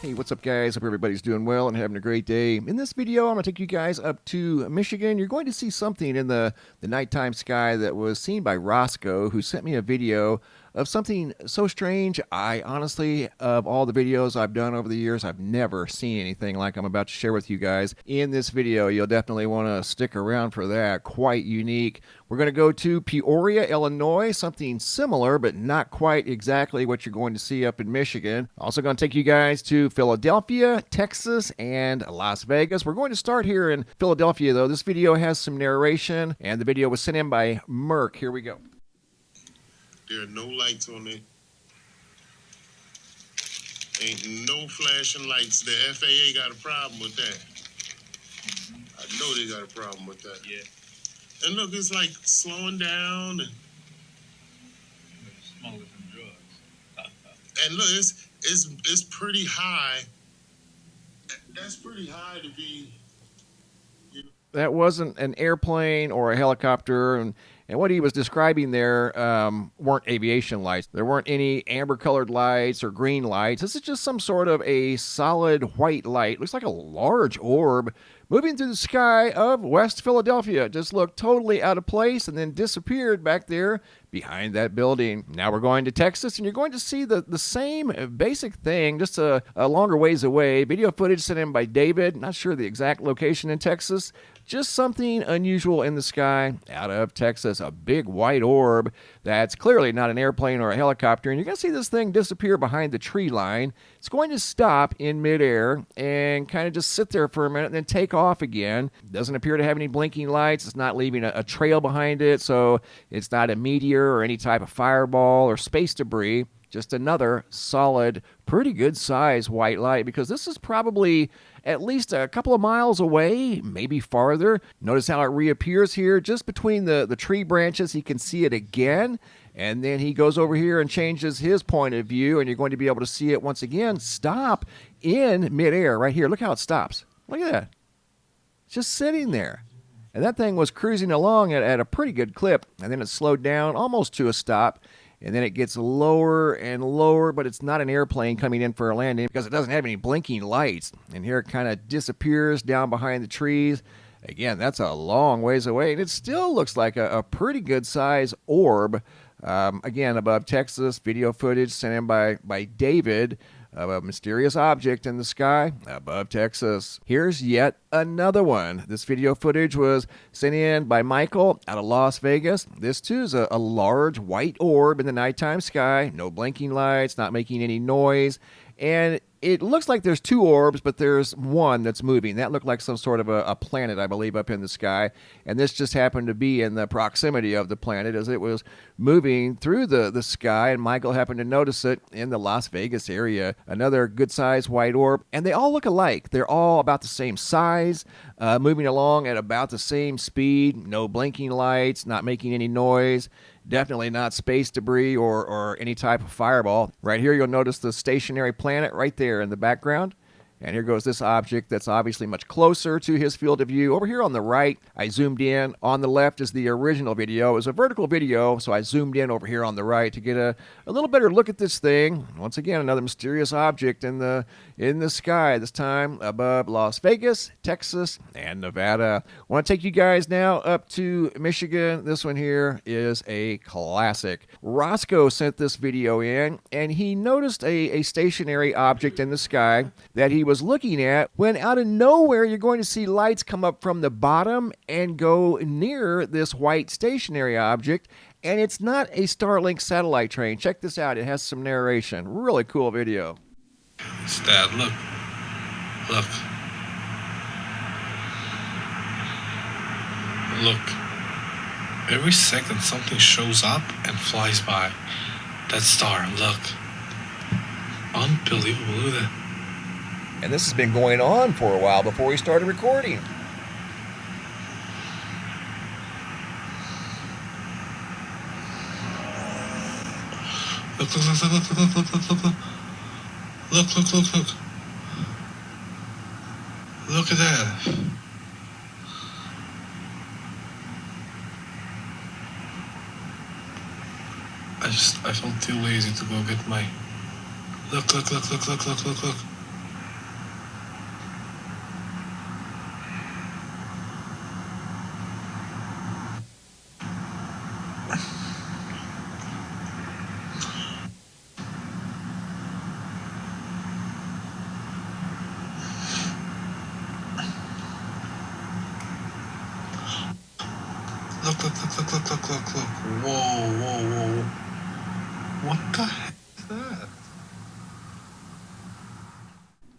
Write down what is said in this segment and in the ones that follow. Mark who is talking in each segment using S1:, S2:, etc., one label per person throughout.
S1: Hey, what's up guys? Hope everybody's doing well and having a great day. In this video, I'm going to take you guys up to Michigan. You're going to see something in the nighttime sky that was seen by Roscoe, who sent me a video of something so strange. I honestly, of all the videos I've done over the years, I've never seen anything like I'm about to share with you guys. In this video, you'll definitely want to stick around for that. Quite unique. We're going to go to Peoria, Illinois, something similar, but not quite exactly what you're going to see up in Michigan. Also going to take you guys to Philadelphia, Texas, and Las Vegas. We're going to start here in Philadelphia, though. This video has some narration, and the video was sent in by Merck. Here we go.
S2: There are no lights on it. Ain't no flashing lights. The FAA got a problem with that. I know they got a problem with that.
S3: Yeah.
S2: And look, it's like slowing down. And
S3: smoking some drugs.
S2: and look, it's pretty high. That's pretty high to be.
S1: That wasn't an airplane or a helicopter, and what he was describing there weren't aviation lights. There weren't any amber-colored lights or green lights. This is just some sort of a solid white light. Looks like a large orb moving through the sky of West Philadelphia. It just looked totally out of place and then disappeared back there behind that building. Now we're going to Texas, and you're going to see the same basic thing, just a longer ways away. Video footage sent in by David. Not sure the exact location in Texas. Just something unusual in the sky out of Texas. A big white orb that's clearly not an airplane or a helicopter. And you're going to see this thing disappear behind the tree line. It's going to stop in midair and kind of just sit there for a minute and then take off again. Doesn't appear to have any blinking lights. It's not leaving a trail behind it, so it's not a meteor or any type of fireball or space debris. Just another solid, pretty good size white light, because this is probably at least a couple of miles away, maybe farther. Notice how it reappears here just between the tree branches. He can see it again, and then he goes over here and changes his point of view, and you're going to be able to see it once again stop in midair right here. Look how it stops. Look at that. It's just sitting there. And that thing was cruising along at a pretty good clip, and then it slowed down almost to a stop. And then it gets lower and lower, but it's not an airplane coming in for a landing because it doesn't have any blinking lights. And here it kind of disappears down behind the trees. Again, that's a long ways away, and it still looks like a pretty good size orb. Again, above Texas, video footage sent in by David of a mysterious object in the sky above Texas. Here's yet another one. This video footage was sent in by Michael out of Las Vegas. This too is a large white orb in the nighttime sky. No blinking lights, not making any noise. And it looks like there's two orbs, but there's one that's moving. That looked like some sort of a planet, I believe, up in the sky. And this just happened to be in the proximity of the planet as it was moving through the sky. And Michael happened to notice it in the Las Vegas area. Another good-sized white orb. And they all look alike. They're all about the same size, moving along at about the same speed. No blinking lights, not making any noise. Definitely not space debris or any type of fireball. Right here, you'll notice the stationary planet right there in the background. And here goes this object that's obviously much closer to his field of view. Over here on the right, I zoomed in. On the left is the original video. It was a vertical video, so I zoomed in over here on the right to get a little better look at this thing. Once again, another mysterious object in the sky, this time above Las Vegas, Texas, and Nevada. I want to take you guys now up to Michigan. This one here is a classic. Roscoe sent this video in, and he noticed a stationary object in the sky that he was looking at when out of nowhere you're going to see lights come up from the bottom and go near this white stationary object, and it's not a Starlink satellite train. Check this out. It has some narration. Really cool video.
S3: It's that. Look. Look. Look. Every second something shows up and flies by. That star. Look. Unbelievable. Look at that.
S1: And this has been going on for a while before we started recording.
S3: Look, look, look, look, look, look, look, look, look. Look, look, look, look. Look at that. I felt too lazy to go get my... Look, look, look, look, look, look, look, look. Look, look, look, look, look, look, look, look. Whoa, whoa, whoa. What the heck is that?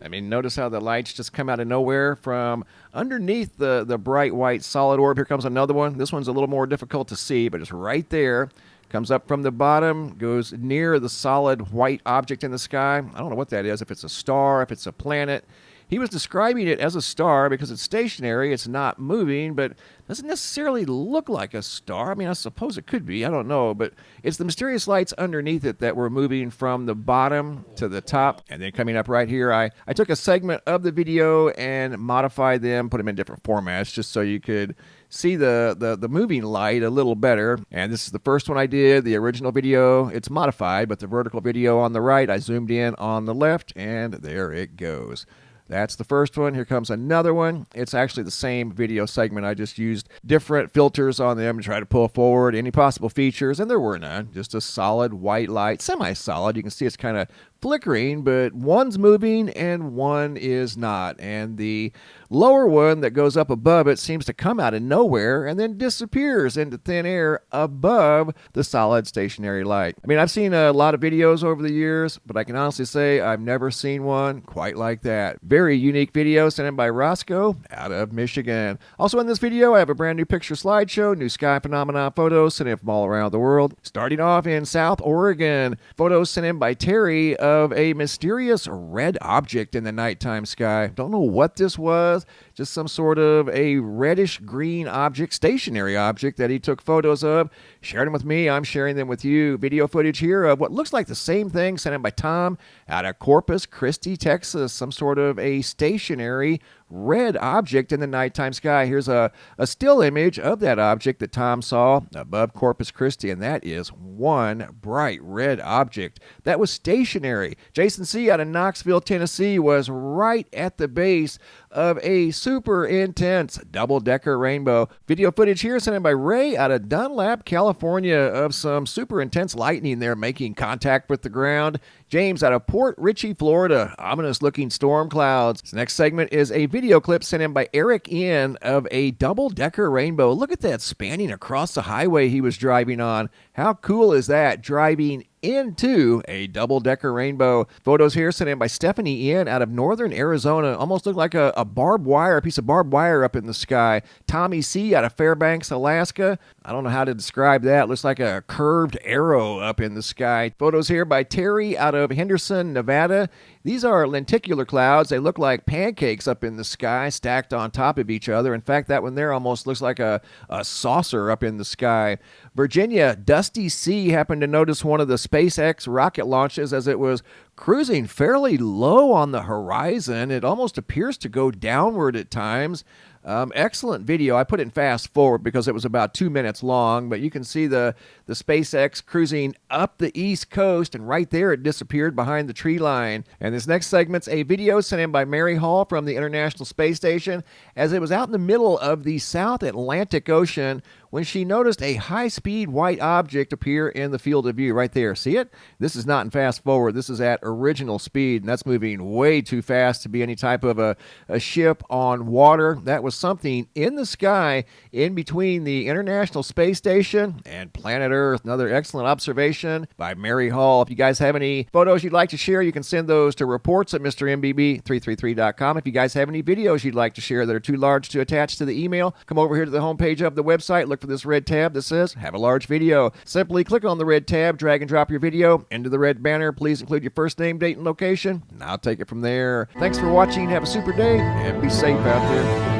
S1: I mean, notice how the lights just come out of nowhere from underneath the bright white solid orb. Here comes another one. This one's a little more difficult to see, but it's right there. Comes up from the bottom, goes near the solid white object in the sky. I don't know what that is, if it's a star, if it's a planet. He was describing it as a star because it's stationary, it's not moving, but doesn't necessarily look like a star. I mean, I suppose it could be, I don't know, but it's the mysterious lights underneath it that were moving from the bottom to the top. And then coming up right here, I took a segment of the video and modified them, put them in different formats just so you could see the moving light a little better. And this is the first one I did, the original video. It's modified, but the vertical video on the right, I zoomed in on the left, and there it goes. That's the first one. Here comes another one. It's actually the same video segment. I just used different filters on them to try to pull forward any possible features, and there were none. Just a solid white light, semi-solid. You can see it's kind of flickering, but one's moving and one is not. And the lower one that goes up above it seems to come out of nowhere and then disappears into thin air above the solid stationary light. I mean, I've seen a lot of videos over the years, but I can honestly say I've never seen one quite like that. Very unique video sent in by Roscoe out of Michigan. Also in this video, I have a brand new picture slideshow, new sky phenomena photos sent in from all around the world. Starting off in South Oregon, photos sent in by Terry of a mysterious red object in the nighttime sky. Don't know what this was, just some sort of a reddish green object, stationary object that he took photos of, shared them with me. I'm sharing them with you. Video footage here of what looks like the same thing sent in by Tom out of Corpus Christi, Texas. Some sort of a stationary red object in the nighttime sky. Here's a still image of that object that Tom saw above Corpus Christi, and that is one bright red object that was stationary. Jason C. out of Knoxville, Tennessee was right at the base of a super intense double-decker rainbow. Video footage here sent in by Ray out of Dunlap, California, of some super intense lightning there making contact with the ground. James out of Port Richey, Florida, ominous-looking storm clouds. This next segment is a video clip sent in by Eric N. of a double-decker rainbow. Look at that spanning across the highway he was driving on. How cool is that, driving into a double-decker rainbow? Photos here sent in by Stephanie N. out of northern Arizona. Almost looked like a barbed wire, a piece of barbed wire up in the sky. Tommy C. out of Fairbanks, Alaska. I don't know how to describe that. Looks like a curved arrow up in the sky. Photos here by Terry out of Henderson, Nevada. These are lenticular clouds. They look like pancakes up in the sky, stacked on top of each other. In fact, that one there almost looks like a saucer up in the sky. Virginia, Dusty C. happened to notice one of the SpaceX rocket launches as it was cruising fairly low on the horizon. It almost appears to go downward at times. Excellent video. I put it in fast forward because it was about 2 minutes long, but you can see the SpaceX cruising up the East Coast, and right there it disappeared behind the tree line. And this next segment's a video sent in by Mary Hall from the International Space Station as it was out in the middle of the South Atlantic Ocean when she noticed a high-speed white object appear in the field of view right there. See it? This is not in fast forward. This is at original speed, and that's moving way too fast to be any type of a ship on water. That was something in the sky in between the International Space Station and planet Earth. Another excellent observation by Mary Hall. If you guys have any photos you'd like to share, you can send those to reports at MrMBB333.com. If you guys have any videos you'd like to share that are too large to attach to the email, come over here to the homepage of the website, look for this red tab that says have a large video. Simply click on the red tab, drag and drop your video into the red banner. Please include your first name, date, and location, and I'll take it from there. Thanks for watching. Have a super day and be safe out there.